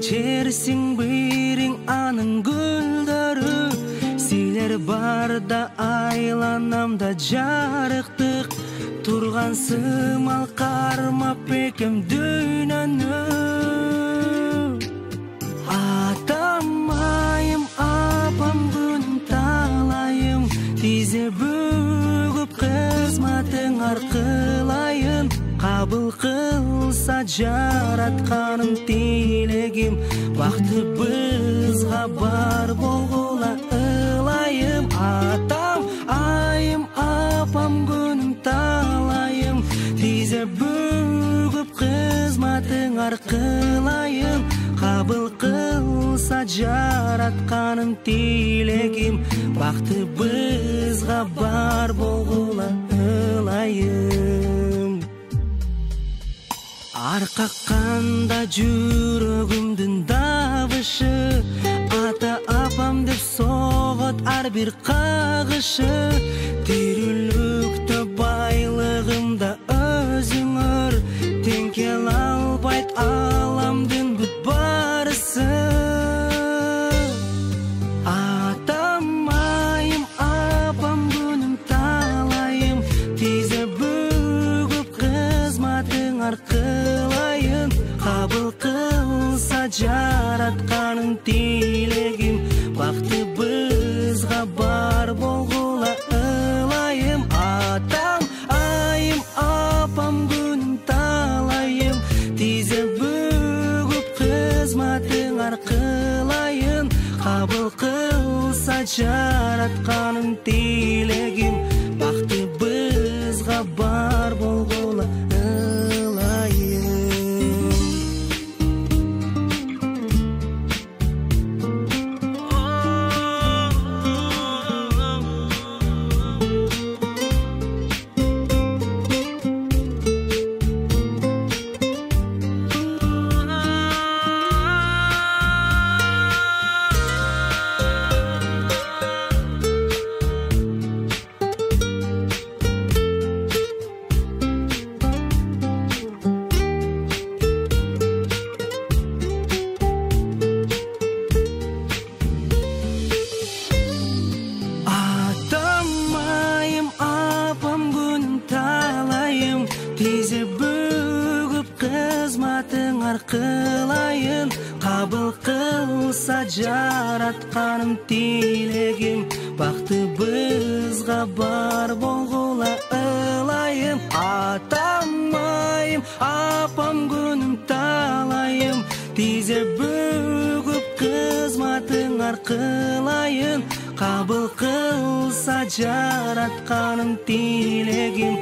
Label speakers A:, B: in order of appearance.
A: жерсің бейрің аның гүлдері, силер барда айланамда жарықтық, тұрған сымал қармап екем дүйнені. Атамайым, апам күнім талайым, тизе бүгіп қызматың арқылайын. Қабыл қылса жаратқаным тілегім, бақты бізға бар болғыла ылайым. Атам, айым, апам күнім талайым, тизе бүгіп қызматың арқылайын. Қабыл қылса жаратқаным тілегім, бақты бізға бар болғыла ылайым. Арқаққанда жүрегімдің давышы, ата апам деп соғыт ар бір қағышы. Тирүлікті байлығымда өзің өр, теңкел албайт аламдың бүт барысы. Атамайым, апам күнім талайым, тизе бүгіп қызматың арқылайын. Қабыл қылса жаратқаның тілегім, бақты бізға бар болғыла ылайым. Атам, айым, апам күнім талайым, тизе бүгіп қызматың арқылайын. Қабыл қылса жаратқаның тілегім, бақты бізға бар болғыла ылайым. Тизе бүгіп қызматың арқылайын. Қабыл қылса жаратқаным тілегім, бақты бізға бар болғыла ылайым. Атамайым, апам күнім талайым, тизе бүгіп қызматың арқылайын. Қабыл қылса жаратқаным тілегім,